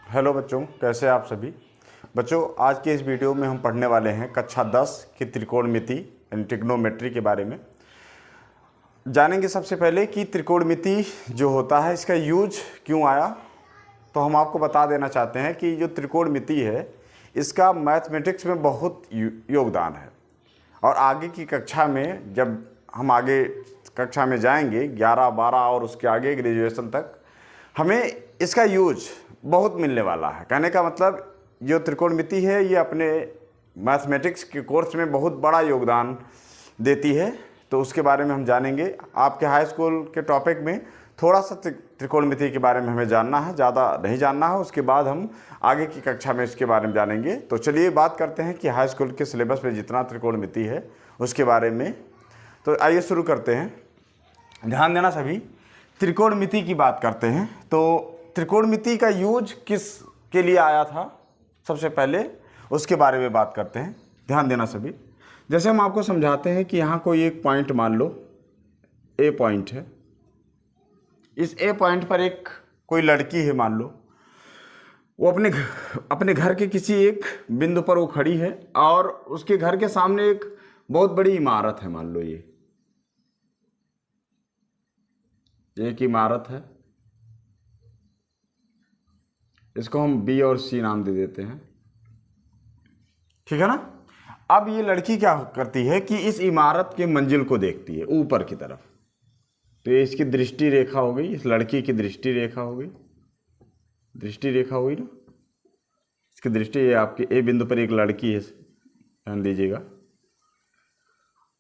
Hello बच्चों, कैसे आप सभी बच्चों। आज के इस वीडियो में हम पढ़ने वाले हैं कक्षा 10 की त्रिकोणमिति यानी ट्रिग्नोमेट्री के बारे में। जानेंगे सबसे पहले कि त्रिकोणमिति जो होता है इसका यूज क्यों आया। तो हम आपको बता देना चाहते हैं कि जो त्रिकोणमिति है इसका मैथमेटिक्स में बहुत योगदान है। और आगे की कक्षा में जब हम आगे कक्षा में जाएंगे 11, 12 और उसके आगे ग्रेजुएशन तक, हमें इसका यूज बहुत मिलने वाला है। कहने का मतलब जो त्रिकोणमिति है ये अपने मैथमेटिक्स के कोर्स में बहुत बड़ा योगदान देती है। तो उसके बारे में हम जानेंगे। आपके हाई स्कूल के टॉपिक में थोड़ा सा त्रिकोणमिति के बारे में हमें जानना है, ज़्यादा नहीं जानना है। उसके बाद हम आगे की कक्षा में इसके बारे में जानेंगे। तो चलिए बात करते हैं कि हाई स्कूल के सिलेबस में जितना त्रिकोणमिति है उसके बारे में। तो आइए शुरू करते हैं। ध्यान देना सभी, त्रिकोणमिति की बात करते हैं। तो त्रिकोणमिति का यूज किस के लिए आया था सबसे पहले उसके बारे में बात करते हैं। ध्यान देना सभी। जैसे हम आपको समझाते हैं कि यहाँ कोई एक पॉइंट मान लो ए पॉइंट है। इस ए पॉइंट पर एक कोई लड़की है, मान लो वो अपने घर के किसी एक बिंदु पर वो खड़ी है और उसके घर के सामने एक बहुत बड़ी इमारत है। मान लो ये एक इमारत है, इसको हम बी और सी नाम दे देते हैं, ठीक है ना। अब ये लड़की क्या करती है कि इस इमारत के मंजिल को देखती है ऊपर की तरफ। तो ये इसकी दृष्टि रेखा हो गई, इस लड़की की दृष्टि रेखा हो गई, दृष्टि रेखा हुई ना। इसकी दृष्टि, ये आपके ए बिंदु पर एक लड़की है, ध्यान दीजिएगा।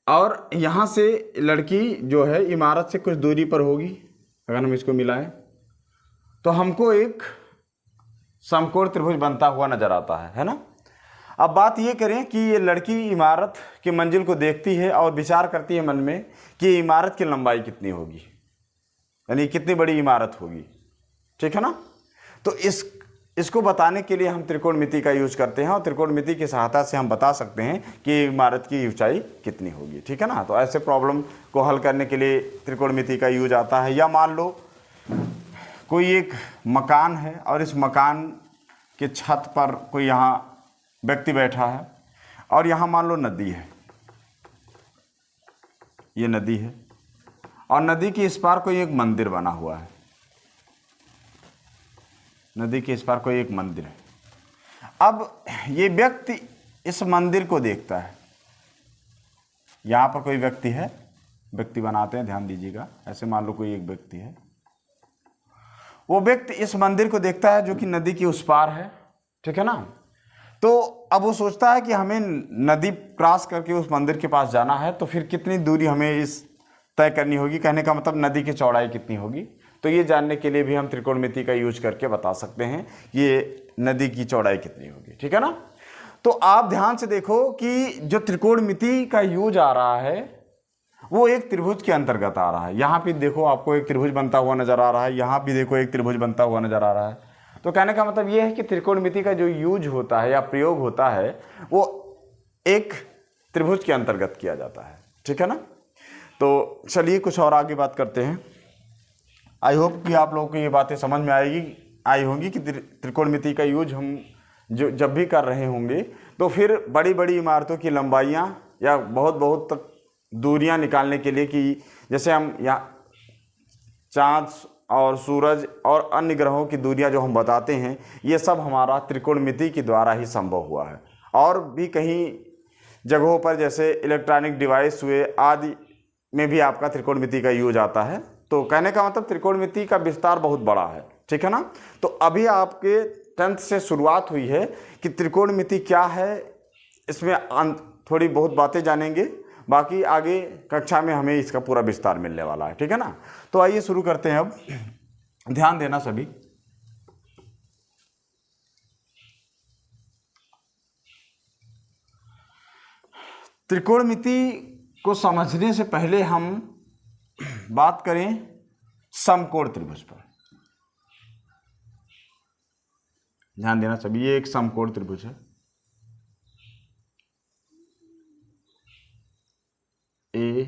और यहाँ से लड़की जो है इमारत से कुछ दूरी पर होगी। अगर हम इसको मिलाएं तो हमको एक समकोण त्रिभुज बनता हुआ नजर आता है ना। अब बात ये करें कि ये लड़की इमारत के मंजिल को देखती है और विचार करती है मन में कि इमारत की लंबाई कितनी होगी, यानी कितनी बड़ी इमारत होगी, ठीक है ना। तो इसको बताने के लिए हम त्रिकोणमिति का यूज करते हैं और त्रिकोणमिति की सहायता से हम बता सकते हैं कि इमारत की ऊंचाई कितनी होगी, ठीक है ना। तो ऐसे प्रॉब्लम को हल करने के लिए त्रिकोणमिति का यूज आता है। या मान लो कोई एक मकान है और इस मकान के छत पर कोई यहाँ व्यक्ति बैठा है और यहाँ मान लो नदी है, ये नदी है और नदी के इस पार कोई एक मंदिर बना हुआ है। नदी के इस पार कोई एक मंदिर है। अब ये व्यक्ति इस मंदिर को देखता है। यहाँ पर कोई व्यक्ति है, व्यक्ति बनाते हैं, ध्यान दीजिएगा। ऐसे मान लो कोई एक व्यक्ति है, वो व्यक्ति इस मंदिर को देखता है जो कि नदी के उस पार है, ठीक है ना। तो अब वो सोचता है कि हमें नदी क्रॉस करके उस मंदिर के पास जाना है, तो फिर कितनी दूरी हमें इस तय करनी होगी। कहने का मतलब नदी की चौड़ाई कितनी होगी। तो ये जानने के लिए भी हम त्रिकोणमिति का यूज करके बता सकते हैं ये नदी की चौड़ाई कितनी होगी, ठीक है ना। तो आप ध्यान से देखो कि जो त्रिकोणमिति का यूज आ रहा है वो एक त्रिभुज के अंतर्गत आ रहा है। यहाँ पे देखो आपको एक त्रिभुज बनता हुआ नजर आ रहा है, यहाँ भी देखो एक त्रिभुज बनता हुआ नजर आ रहा है। तो कहने का मतलब ये है कि त्रिकोणमिति का जो यूज होता है या प्रयोग होता है वो एक त्रिभुज के अंतर्गत किया जाता है, ठीक है ना। तो चलिए कुछ और आगे बात करते हैं। आई होप कि आप लोगों को ये बातें समझ में आई होंगी कि त्रिकोणमिति का यूज हम जब भी कर रहे होंगे तो फिर बड़ी बड़ी इमारतों की लंबाइयाँ या बहुत बहुत तक दूरियां निकालने के लिए, कि जैसे हम यहाँ चाँद और सूरज और अन्य ग्रहों की दूरियां जो हम बताते हैं, ये सब हमारा त्रिकोणमिति के द्वारा ही संभव हुआ है। और भी कहीं जगहों पर जैसे इलेक्ट्रॉनिक डिवाइस हुए आदि में भी आपका त्रिकोणमिति का यूज आता है। तो कहने का मतलब त्रिकोणमिति का विस्तार बहुत बड़ा है, ठीक है ना। तो अभी आपके 10th से शुरुआत हुई है कि त्रिकोणमिति क्या है, इसमें थोड़ी बहुत बातें जानेंगे। बाकी आगे कक्षा में हमें इसका पूरा विस्तार मिलने वाला है, ठीक है ना। तो आइए शुरू करते हैं। अब ध्यान देना सभी। त्रिकोणमिति को समझने से पहले हम बात करें समकोण त्रिभुज पर। ध्यान देना सभी, ये एक समकोण त्रिभुज है, ए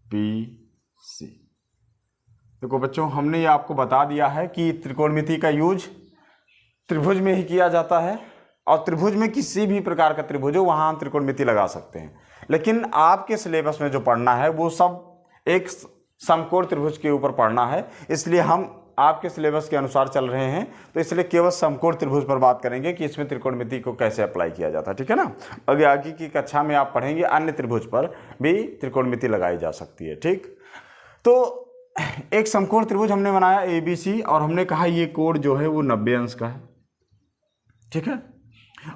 बी सी। देखो बच्चों, हमने ये आपको बता दिया है कि त्रिकोणमिति का यूज त्रिभुज में ही किया जाता है, और त्रिभुज में किसी भी प्रकार का त्रिभुज हो वहाँ हम त्रिकोणमिति लगा सकते हैं। लेकिन आपके सिलेबस में जो पढ़ना है वो सब एक समकोण त्रिभुज के ऊपर पढ़ना है, इसलिए हम आपके सिलेबस के अनुसार चल रहे हैं, तो इसलिए केवल समकोण त्रिभुज पर बात करेंगे कि इसमें त्रिकोणमिति को कैसे अप्लाई किया जाता है, ठीक है ना। अगर आगे की कक्षा में आप पढ़ेंगे अन्य त्रिभुज पर भी त्रिकोणमिति लगाई जा सकती है, ठीक। तो एक समकोण त्रिभुज हमने बनाया ABC, और हमने कहा ये कोण जो है वो 90 अंश का है, ठीक है।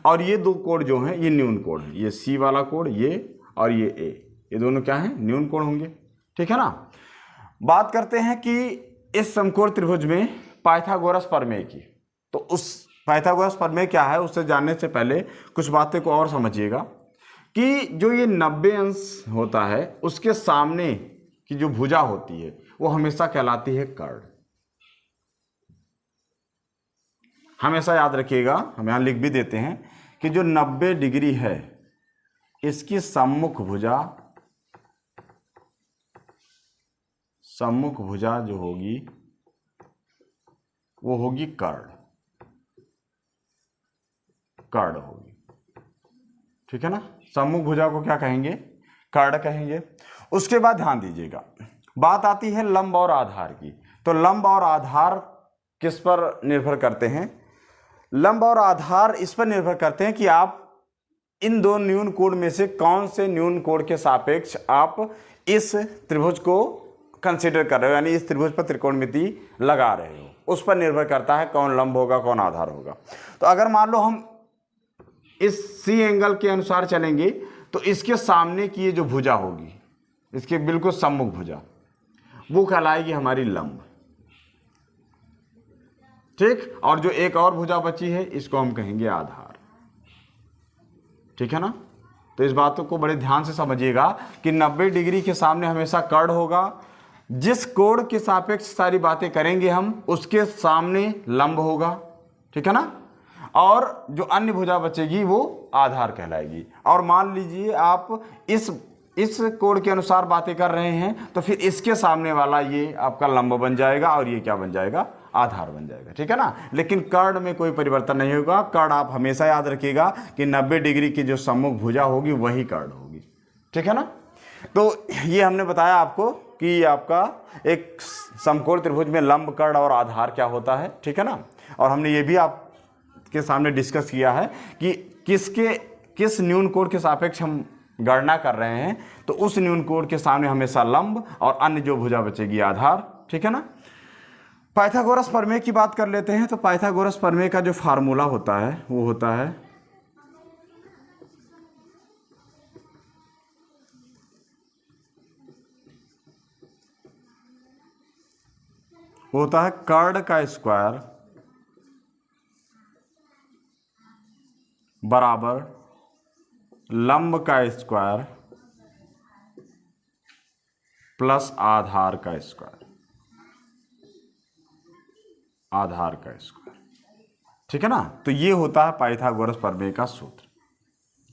और ये दो कोण जो हैं ये न्यून कोण है, ये C वाला कोण ये और ये A, ये दोनों क्या हैं, न्यून कोण होंगे, ठीक है ना। बात करते हैं कि इस समकोण त्रिभुज में पाइथागोरस प्रमेय की, तो उस पाइथागोरस प्रमेय क्या है उससे जानने से पहले कुछ बातें को और समझिएगा कि जो ये 90 अंश होता है उसके सामने की जो भुजा होती है वो हमेशा कहलाती है कर्ण। हमेशा याद रखिएगा, हम यहाँ लिख भी देते हैं कि जो 90 डिग्री है इसकी सम्मुख भुजा जो होगी वो होगी कर्ण होगी, ठीक है ना। सम्मुख भुजा को क्या कहेंगे, कर्ण कहेंगे। उसके बाद ध्यान दीजिएगा, बात आती है लंब और आधार की। तो लंब और आधार किस पर निर्भर करते हैं, लंब और आधार इस पर निर्भर करते हैं कि आप इन दो न्यून कोण में से कौन से न्यून कोण के सापेक्ष आप इस त्रिभुज को कंसीडर कर रहे हो, यानी इस त्रिभुज पर त्रिकोणमिति लगा रहे हो, उस पर निर्भर करता है कौन लंब होगा कौन आधार होगा। तो अगर मान लो हम इस C एंगल के अनुसार चलेंगे तो इसके सामने की ये जो भुजा होगी, इसके बिल्कुल सम्मुख भुजा, वो कहलाएगी हमारी लंब, ठीक। और जो एक और भुजा बची है इसको हम कहेंगे आधार, ठीक है ना। तो इस बातों को बड़े ध्यान से समझिएगा कि 90 डिग्री के सामने हमेशा कर्ण होगा, जिस कोण के सापेक्ष सारी बातें करेंगे हम उसके सामने लंब होगा, ठीक है ना। और जो अन्य भुजा बचेगी वो आधार कहलाएगी। और मान लीजिए आप इस कोण के अनुसार बातें कर रहे हैं तो फिर इसके सामने वाला ये आपका लंब बन जाएगा और ये क्या बन जाएगा, आधार बन जाएगा, ठीक है ना। लेकिन कर्ण में कोई परिवर्तन नहीं होगा। कर्ण आप हमेशा याद रखिएगा कि 90 डिग्री की जो सम्मुख भुजा होगी वही कर्ण होगी, ठीक है ना। तो ये हमने बताया आपको कि आपका एक समकोण त्रिभुज में लंब, कर्ण और आधार क्या होता है, ठीक है ना। और हमने ये भी आपके सामने डिस्कस किया है कि किस न्यून कोण के सापेक्ष हम गणना कर रहे हैं, तो उस न्यून कोण के सामने हमेशा लंब और अन्य जो भुजा बचेगी आधार, ठीक है ना। पाइथागोरस प्रमेय की बात कर लेते हैं। तो पाइथागोरस प्रमेय का जो फार्मूला होता है वो होता है कर्ण का स्क्वायर बराबर लंब का स्क्वायर प्लस आधार का स्क्वायर, ठीक है ना। तो ये होता है पाइथागोरस प्रमेय का सूत्र,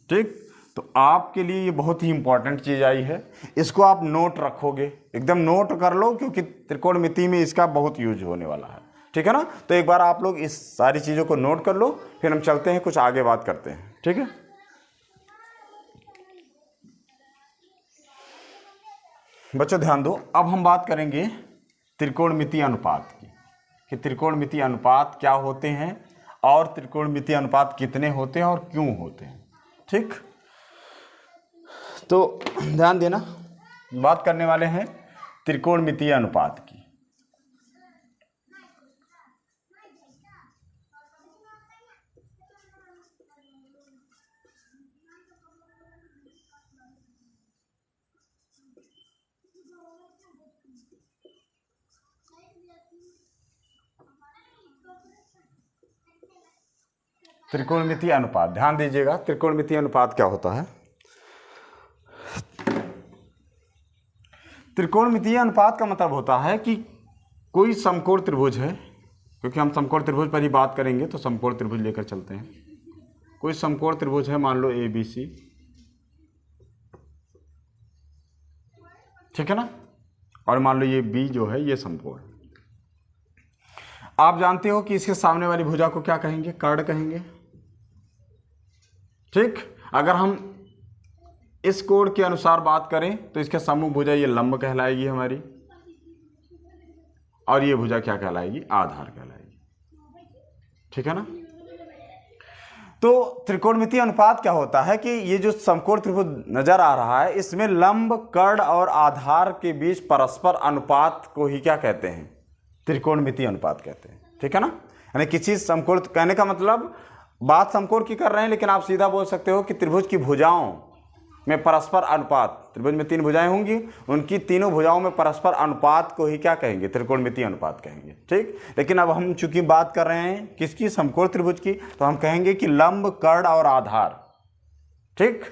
ठीक। तो आपके लिए ये बहुत ही इंपॉर्टेंट चीज आई है, इसको आप नोट रखोगे, एकदम नोट कर लो, क्योंकि त्रिकोणमिति में इसका बहुत यूज होने वाला है, ठीक है ना। तो एक बार आप लोग इस सारी चीज़ों को नोट कर लो, फिर हम चलते हैं कुछ आगे बात करते हैं, ठीक है। बच्चों ध्यान दो, अब हम बात करेंगे त्रिकोणमिति अनुपात की, कि त्रिकोणमिति अनुपात क्या होते हैं और त्रिकोणमिति अनुपात कितने होते हैं और क्यों होते हैं, ठीक। तो ध्यान देना, बात करने वाले हैं त्रिकोणमितीय अनुपात की। त्रिकोणमितीय अनुपात, ध्यान दीजिएगा, त्रिकोणमितीय अनुपात क्या होता है। त्रिकोणमितीय अनुपात का मतलब होता है कि कोई समकोण त्रिभुज है, क्योंकि हम समकोण त्रिभुज पर ही बात करेंगे तो समकोण त्रिभुज लेकर चलते हैं। कोई समकोण त्रिभुज है, मान लो ABC, ठीक है ना, और मान लो ये B जो है ये समकोण। आप जानते हो कि इसके सामने वाली भुजा को क्या कहेंगे? कर्ण कहेंगे। ठीक, अगर हम इस कोण के अनुसार बात करें तो इसके सम्मुख भुजा ये लंब कहलाएगी हमारी, और ये भुजा क्या कहलाएगी? आधार कहलाएगी। ठीक है ना? तो त्रिकोणमितीय अनुपात क्या होता है कि ये जो समकोण त्रिभुज नजर आ रहा है, इसमें लंब, कर्ण और आधार के बीच परस्पर अनुपात को ही क्या कहते हैं? त्रिकोणमितीय अनुपात कहते हैं। ठीक है ना? यानी किसी समकोण, कहने का मतलब बात समकोण की कर रहे हैं, लेकिन आप सीधा बोल सकते हो कि त्रिभुज की भुजाओं में परस्पर अनुपात, त्रिभुज में 3 भुजाएं होंगी, उनकी तीनों भुजाओं में परस्पर अनुपात को ही क्या कहेंगे? त्रिकोणमितीय अनुपात कहेंगे। ठीक, लेकिन अब हम चूंकि बात कर रहे हैं किसकी? समकोण त्रिभुज की, तो हम कहेंगे कि लंब, कर्ण और आधार, ठीक,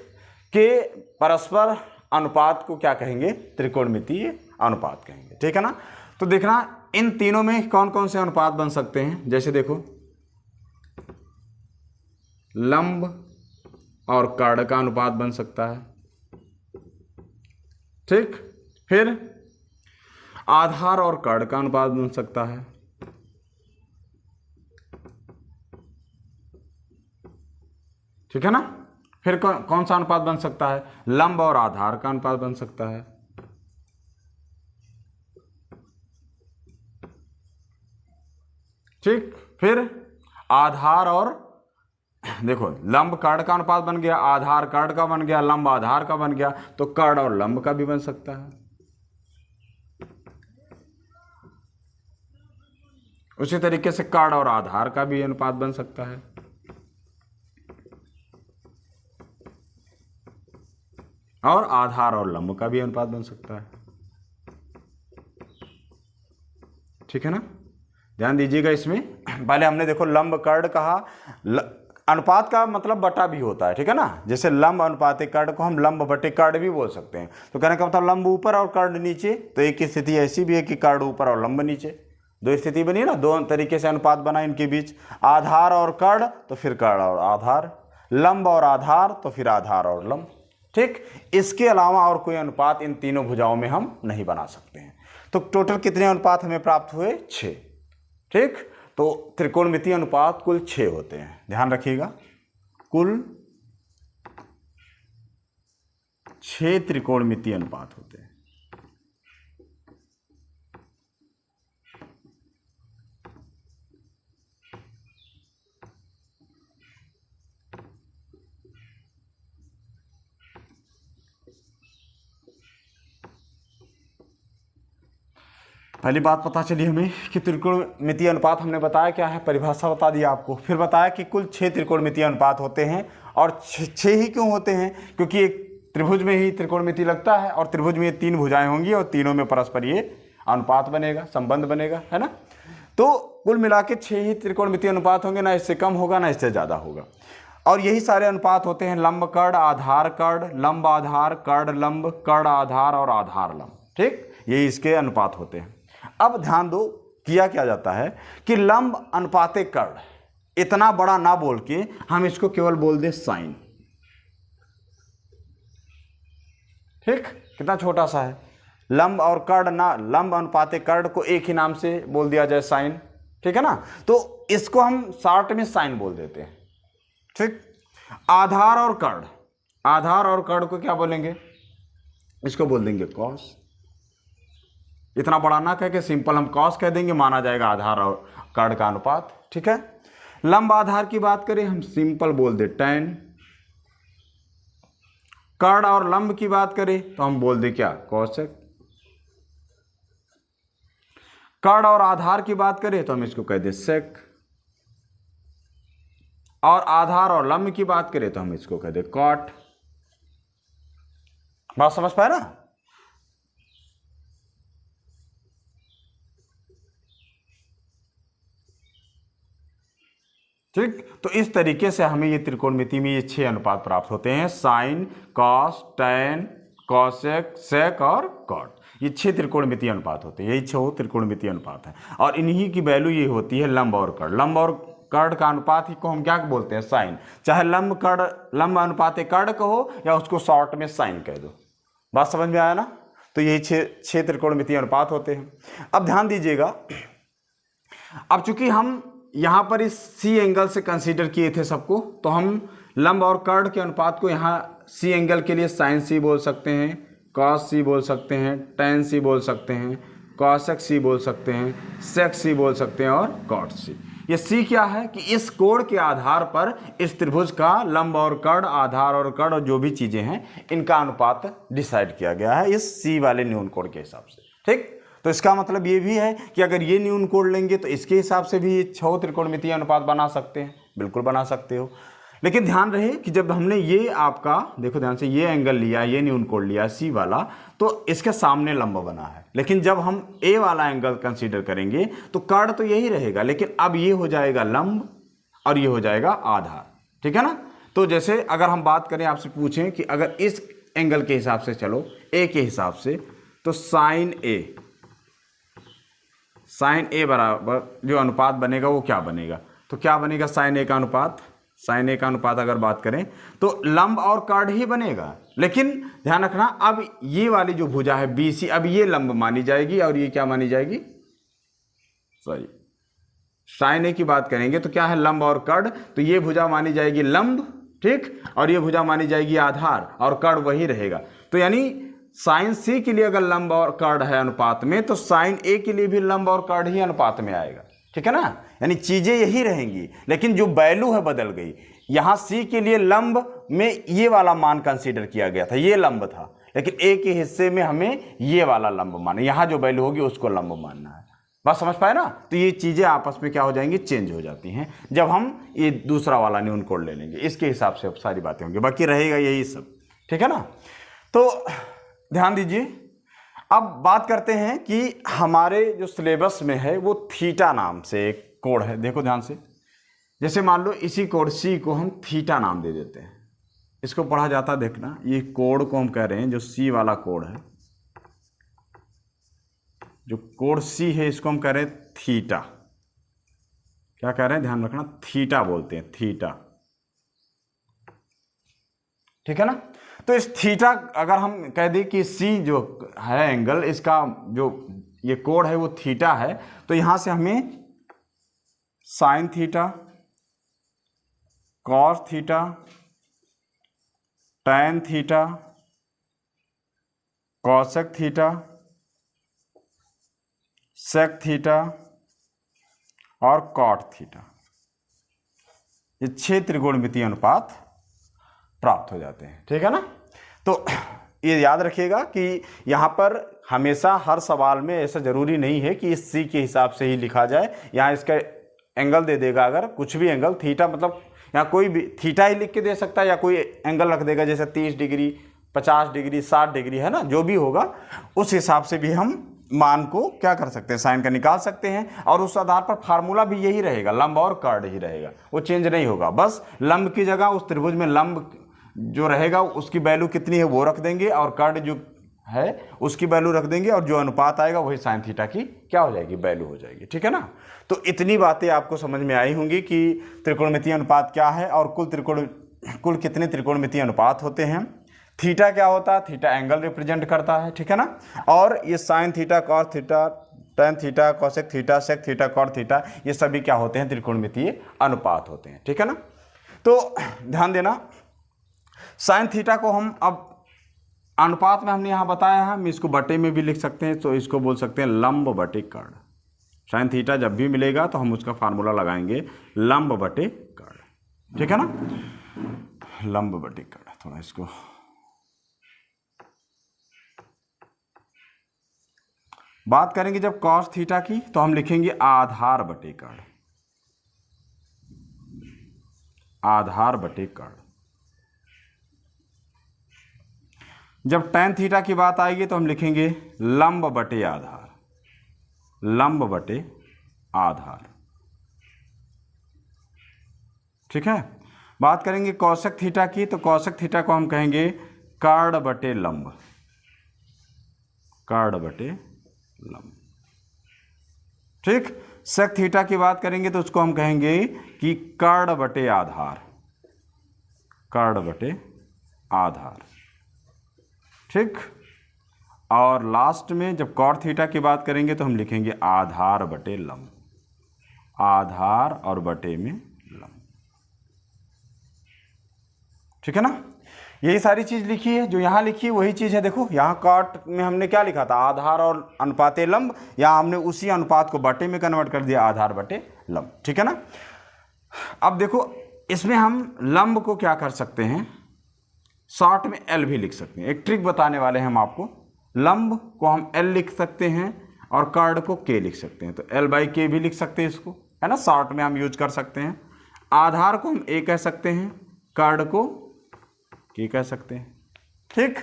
के परस्पर अनुपात को क्या कहेंगे? त्रिकोणमितीय अनुपात कहेंगे। ठीक है ना? तो देखना इन तीनों में कौन कौन से अनुपात बन सकते हैं। जैसे देखो, लंब और कर्ण का अनुपात बन सकता है। ठीक, फिर आधार और कर्ण का अनुपात बन सकता है। ठीक है ना? फिर कौन सा अनुपात बन सकता है? लंब और आधार का अनुपात बन सकता है। ठीक, फिर आधार और, देखो, लंब कर्ण का अनुपात बन गया, आधार कर्ण का बन गया, लंब आधार का बन गया, तो कर्ण और लंब का भी बन सकता है। उसी तरीके से कर्ण और आधार का भी अनुपात बन सकता है। और आधार और लंब का भी अनुपात बन सकता है। ठीक है ना? ध्यान दीजिएगा इसमें। पहले हमने देखो लंब कर्ण कहा, अनुपात का मतलब बटा भी होता है। ठीक है ना? जैसे लंब अनुपात कर्ण को हम लंब बटे कर्ण भी बोल सकते हैं। तो कहने का मतलब लंब ऊपर और कर्ण नीचे, तो एक स्थिति ऐसी भी है कि कर्ण ऊपर और लंब नीचे, दो स्थिति बनी ना, दो तरीके से अनुपात बना इनके बीच। आधार और कर्ण तो फिर कर्ण और आधार, लंब और आधार तो फिर आधार और लंब। ठीक, इसके अलावा और कोई अनुपात इन तीनों भुजाओं में हम नहीं बना सकते हैं। तो टोटल कितने अनुपात हमें प्राप्त हुए? 6। ठीक, तो त्रिकोणमितीय अनुपात कुल 6 होते हैं। ध्यान रखिएगा, कुल 6 त्रिकोणमितीय अनुपात होते हैं। पहली बात पता चली हमें कि त्रिकोणमितीय अनुपात हमने बताया क्या है, परिभाषा बता दी आपको। फिर बताया कि कुल 6 त्रिकोणमितीय अनुपात होते हैं। और 6 ही क्यों होते हैं? क्योंकि एक त्रिभुज में ही त्रिकोणमिति लगता है, और त्रिभुज में 3 भुजाएं होंगी, और तीनों में परस्पर ये अनुपात बनेगा, संबंध बनेगा, है ना? तो कुल मिला के 6 ही त्रिकोणमितीय अनुपात होंगे, ना इससे कम होगा ना इससे ज़्यादा होगा। और यही सारे अनुपात होते हैं लंब कर्ण, आधार कर्ण, लंब आधार, कर्ण लंब, कर्ण आधार और आधार लंब। ठीक, यही इसके अनुपात होते हैं। अब ध्यान दो, किया क्या जाता है कि लंब अनुपाते कर्ण, इतना बड़ा ना बोल के हम इसको केवल बोल दे साइन। ठीक, कितना छोटा सा है लंब और कर्ण ना, लंब अनुपाते कर्ण को एक ही नाम से बोल दिया जाए, साइन। ठीक है ना? तो इसको हम शॉर्ट में साइन बोल देते हैं। ठीक, आधार और कर्ण, आधार और कर्ण को क्या बोलेंगे? इसको बोल देंगे कॉस। इतना बड़ा ना कह के सिंपल हम कॉस कह देंगे, माना जाएगा आधार और कर्ण का अनुपात। ठीक है, लंब आधार की बात करें हम सिंपल बोल दे टैन। कर्ण और लंब की बात करें तो हम बोल दे क्या? कॉसेक। कर्ण और आधार की बात करें तो हम इसको कह दे सेक। और आधार और लंब की बात करें तो हम इसको कह दे कॉट। बात समझ पाए ना? ठीक, तो इस तरीके से हमें ये त्रिकोणमिति में ये 6 अनुपात प्राप्त होते हैं, साइन, कॉस, टैन, कॉसेक, सेक और कॉट। ये 6 त्रिकोणमितीय अनुपात होते हैं, यही 6 त्रिकोणमितीय अनुपात है। और इन्हीं की वैल्यू ये होती है लंब और कर्ण। लंब और कर्ण का अनुपात ही को हम क्या बोलते हैं? साइन। चाहे लंब कर्ण, लंब अनुपात कर्ण कहो या उसको शॉर्ट में साइन कह दो। बात समझ में आया ना? तो यही 6 त्रिकोणमितीय अनुपात होते हैं। अब ध्यान दीजिएगा अब चूंकि हम यहाँ पर इस सी एंगल से कंसीडर किए थे सबको, तो हम लंब और कर्ण के अनुपात को यहाँ सी एंगल के लिए साइन सी बोल सकते हैं, कॉस सी बोल सकते हैं, टेन सी बोल सकते हैं, कॉसेक सी बोल सकते हैं, सेक सी बोल सकते हैं और कॉट सी। ये सी क्या है कि इस कोण के आधार पर इस त्रिभुज का लंब और कर्ण, आधार और कर्ण और जो भी चीजें हैं इनका अनुपात डिसाइड किया गया है इस सी वाले न्यून कोण के हिसाब से। ठीक, तो इसका मतलब ये भी है कि अगर ये न्यून कोण लेंगे तो इसके हिसाब से भी ये 6 त्रिकोणमितीय अनुपात बना सकते हैं, बिल्कुल बना सकते हो। लेकिन ध्यान रहे कि जब हमने ये आपका देखो ध्यान से ये एंगल लिया, ये न्यून कोण लिया सी वाला, तो इसके सामने लंब बना है। लेकिन जब हम ए वाला एंगल कंसीडर करेंगे तो कर्ण तो यही रहेगा, लेकिन अब ये हो जाएगा लंब और ये हो जाएगा आधार। ठीक है ना। तो जैसे अगर हम बात करें, आपसे पूछें कि अगर इस एंगल के हिसाब से चलो, ए के हिसाब से, तो साइन ए बराबर जो अनुपात बनेगा वो क्या बनेगा, तो क्या बनेगा साइन ए का अनुपात, साइन ए का अनुपात अगर बात करें तो लंब और कर्ण ही बनेगा। लेकिन ध्यान रखना, अब ये वाली जो भुजा है BC, अब ये लंब मानी जाएगी और ये क्या मानी जाएगी, सॉरी साइन ए की बात करेंगे तो क्या है लंब और कर्ण, तो ये भुजा मानी जाएगी लंब, ठीक, और ये भुजा मानी जाएगी आधार और कर्ण वही रहेगा। तो यानी साइन सी के लिए अगर लंब और कर्ण है अनुपात में, तो साइन ए के लिए भी लंब और कर्ण ही अनुपात में आएगा। ठीक है ना, यानी चीजें यही रहेंगी, लेकिन जो वैल्यू है बदल गई। यहां सी के लिए लंब में ये वाला मान कंसीडर किया गया था, ये लंब था, लेकिन ए के हिस्से में हमें ये वाला लंब माना, यहां जो वैल्यू होगी उसको लंब मानना है। बात समझ पाए ना। तो ये चीजें आपस में क्या हो जाएंगी, चेंज हो जाती हैं जब हम ये दूसरा वाला न्यून कोण ले लेंगे। इसके हिसाब से अब सारी बातें होंगी, बाकी रहेगा यही सब। ठीक है ना। तो ध्यान दीजिए, अब बात करते हैं कि हमारे जो सिलेबस में है वो थीटा नाम से एक कोण है। देखो ध्यान से, जैसे मान लो इसी कोण सी को हम थीटा नाम दे देते हैं, इसको पढ़ा जाता है, देखना ये कोण को हम कह रहे हैं, जो सी वाला कोण है, जो कोण सी है इसको हम कह रहे हैं थीटा। क्या कह रहे हैं, ध्यान रखना, थीटा बोलते हैं, थीटा। ठीक है ना। तो इस थीटा अगर हम कह दें कि सी जो है एंगल, इसका जो ये कोण है वो थीटा है, तो यहां से हमें sine theta, cos theta, tan theta, cosec theta, sec theta और कॉट थीटा, ये 6 त्रिकोणमितीय अनुपात प्राप्त हो जाते हैं। ठीक है ना। तो ये याद रखिएगा कि यहाँ पर हमेशा हर सवाल में ऐसा जरूरी नहीं है कि इस सी के हिसाब से ही लिखा जाए। यहाँ इसका एंगल दे देगा, अगर कुछ भी एंगल थीटा, मतलब यहाँ कोई भी थीटा ही लिख के दे सकता है, या कोई एंगल रख देगा जैसे 30 डिग्री, 50 डिग्री, 60 डिग्री, है ना, जो भी होगा उस हिसाब से भी हम मान को क्या कर सकते हैं, साइन का निकाल सकते हैं। और उस आधार पर फार्मूला भी यही रहेगा, लंब और कर्ण ही रहेगा, वो चेंज नहीं होगा। बस लंब की जगह उस त्रिभुज में लंब जो रहेगा उसकी वैल्यू कितनी है वो रख देंगे, और कर्ण जो है उसकी वैल्यू रख देंगे, और जो अनुपात आएगा वही साइन थीटा की क्या हो जाएगी, वैल्यू हो जाएगी। ठीक है ना। तो इतनी बातें आपको समझ में आई होंगी कि त्रिकोणमितीय अनुपात क्या है और कुल कितने त्रिकोणमितीय अनुपात होते हैं। थीटा क्या होता है, थीटा एंगल रिप्रेजेंट करता है। ठीक है ना। और ये sine theta, cos theta, tan theta, cosec theta, sec theta, cot theta, ये सभी क्या होते हैं, त्रिकोणमितीय अनुपात होते हैं। ठीक है ना। तो ध्यान देना, साइन थीटा को हम अब अनुपात में हमने यहाँ बताया है, हम इसको बटे में भी लिख सकते हैं, तो इसको बोल सकते हैं लंब बटे कर्ण। साइन थीटा जब भी मिलेगा तो हम उसका फार्मूला लगाएंगे लंब बटे कर्ण। ठीक है ना, लंब बटे कर्ण। थोड़ा इसको बात करेंगे जब कॉस थीटा की, तो हम लिखेंगे आधार बटे कर्ण, आधार बटे कर्ण। जब टैन थीटा की बात आएगी तो हम लिखेंगे लंब बटे आधार, लंब बटे आधार। ठीक है। बात करेंगे कॉसेक थीटा की, तो कॉसेक थीटा को हम कहेंगे कर्ण बटे लंब, कर्ण बटे लंब। ठीक। सेक थीटा की बात करेंगे तो उसको हम कहेंगे कि कर्ण बटे आधार, कर्ण बटे आधार। ठीक। और लास्ट में जब कॉट थीटा की बात करेंगे तो हम लिखेंगे आधार बटे लंब, आधार और बटे में लंब। ठीक है ना, यही सारी चीज लिखी है, जो यहां लिखी है वही चीज है। देखो यहां कॉट में हमने क्या लिखा था, आधार और अनुपाते लंब, यहां हमने उसी अनुपात को बटे में कन्वर्ट कर दिया, आधार बटे लंब। ठीक है ना। अब देखो इसमें हम लंब को क्या कर सकते हैं, शॉर्ट में एल भी लिख सकते हैं। एक ट्रिक बताने वाले हैं हम आपको। लंब को हम एल लिख सकते हैं और कर्ड को के लिख सकते हैं, तो एल बाई के भी लिख सकते हैं इसको, है ना, शॉर्ट में हम यूज कर सकते हैं। आधार को हम ए कह सकते हैं, कर्ड को के कह सकते हैं। ठीक,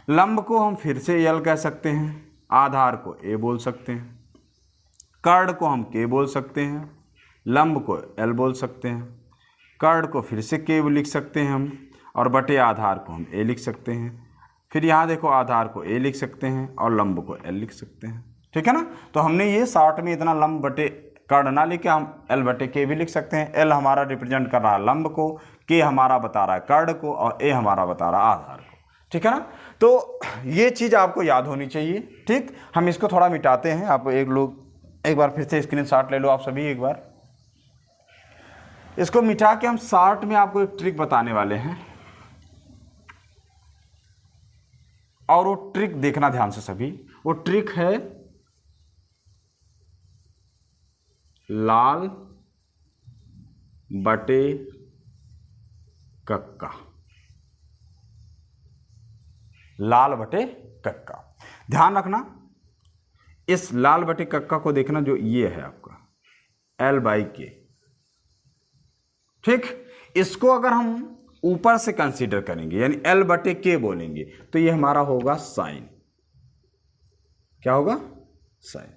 लंब को हम फिर से एल कह सकते हैं, आधार को ए बोल सकते हैं, कर्ड को हम के बोल सकते हैं, लंब को एल बोल सकते हैं, कर्ड को फिर से के लिख सकते हैं हम, और बटे आधार को हम ए लिख सकते हैं। फिर यहाँ देखो आधार को ए लिख सकते हैं और लंब को एल लिख सकते हैं। ठीक है ना। तो हमने ये शॉर्ट में इतना लंब बटे कर्ड ना लिखे, हम एल बटे के भी लिख सकते हैं। एल हमारा रिप्रेजेंट कर रहा है लंब को, के हमारा बता रहा है कर्ड को, और ए हमारा बता रहा है आधार को। ठीक है ना। तो ये चीज़ आपको याद होनी चाहिए। ठीक, हम इसको थोड़ा मिटाते हैं। आप एक बार फिर से स्क्रीनशॉट ले लो आप सभी एक बार। इसको मिटा के हम शॉर्ट में आपको एक ट्रिक बताने वाले हैं, और वो ट्रिक देखना ध्यान से सभी। वो ट्रिक है लाल बटे कक्का। लाल बटे कक्का, ध्यान रखना। इस लाल बटे कक्का को देखना, जो ये है आपका एल बाई के। ठीक, इसको अगर हम ऊपर से कंसीडर करेंगे, यानी एल बटे के बोलेंगे, तो ये हमारा होगा साइन। क्या होगा, साइन।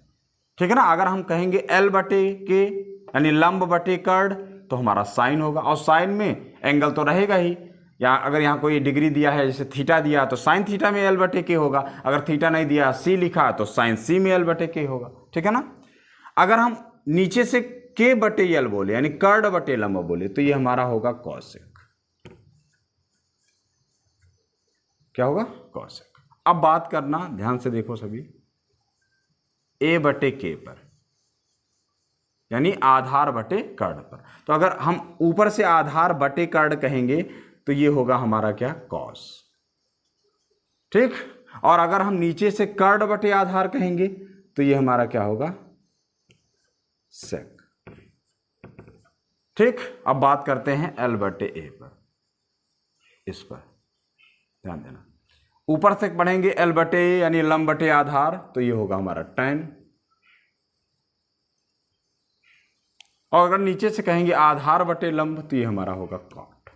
ठीक है ना। अगर हम कहेंगे एल बटे के यानी लंब बटे कर्ड, तो हमारा साइन होगा, और साइन में एंगल तो रहेगा ही। या अगर यहाँ कोई डिग्री दिया है, जैसे थीटा दिया, तो साइन थीटा में एल बटे के होगा। अगर थीटा नहीं दिया, सी लिखा, तो साइन सी में एल बटे के होगा। ठीक है ना। अगर हम नीचे से के बटे एल बोले, यानी कर्ड बटे लंब बोले, तो ये हमारा होगा कॉसेक। क्या होगा, कॉसेक। अब बात करना ध्यान से, देखो सभी, ए बटे के पर, यानी आधार बटे कर्ड पर। तो अगर हम ऊपर से आधार बटे कर्ड कहेंगे, तो ये होगा हमारा क्या, कॉस। ठीक, और अगर हम नीचे से कर्ड बटे आधार कहेंगे, तो ये हमारा क्या होगा, सेक। ठीक, अब बात करते हैं एल बटे ए पर। इस पर ध्यान देना, ऊपर से पढ़ेंगे एल बटे यानी लंब बटे आधार, तो ये होगा हमारा tan। और अगर नीचे से कहेंगे आधार बटे लंब, तो ये हमारा होगा कॉट।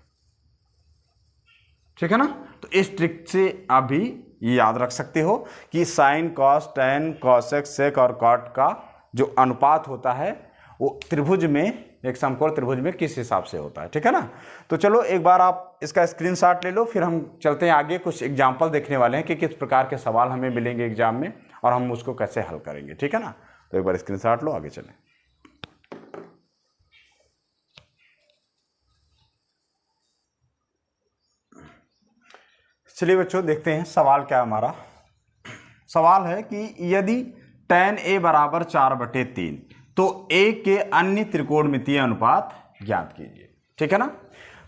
ठीक है ना। तो इस ट्रिक से आप भी ये याद रख सकते हो कि साइन, कॉस, टैन, कॉसेक, सेक और कॉट का जो अनुपात होता है वो त्रिभुज में, एक समकोण त्रिभुज में किस हिसाब से होता है। ठीक है ना। तो चलो एक बार आप इसका स्क्रीनशॉट ले लो, फिर हम चलते हैं आगे। कुछ एग्जाम्पल देखने वाले हैं कि किस प्रकार के सवाल हमें मिलेंगे एग्जाम में, और हम उसको कैसे हल करेंगे। ठीक है ना। तो एक बार स्क्रीनशॉट लो, आगे चलें। चलिए बच्चों, देखते हैं सवाल क्या है हमारा। सवाल है कि यदि tan a बराबर 4/3, तो a के अन्य त्रिकोणमितीय अनुपात ज्ञात कीजिए। ठीक है ना।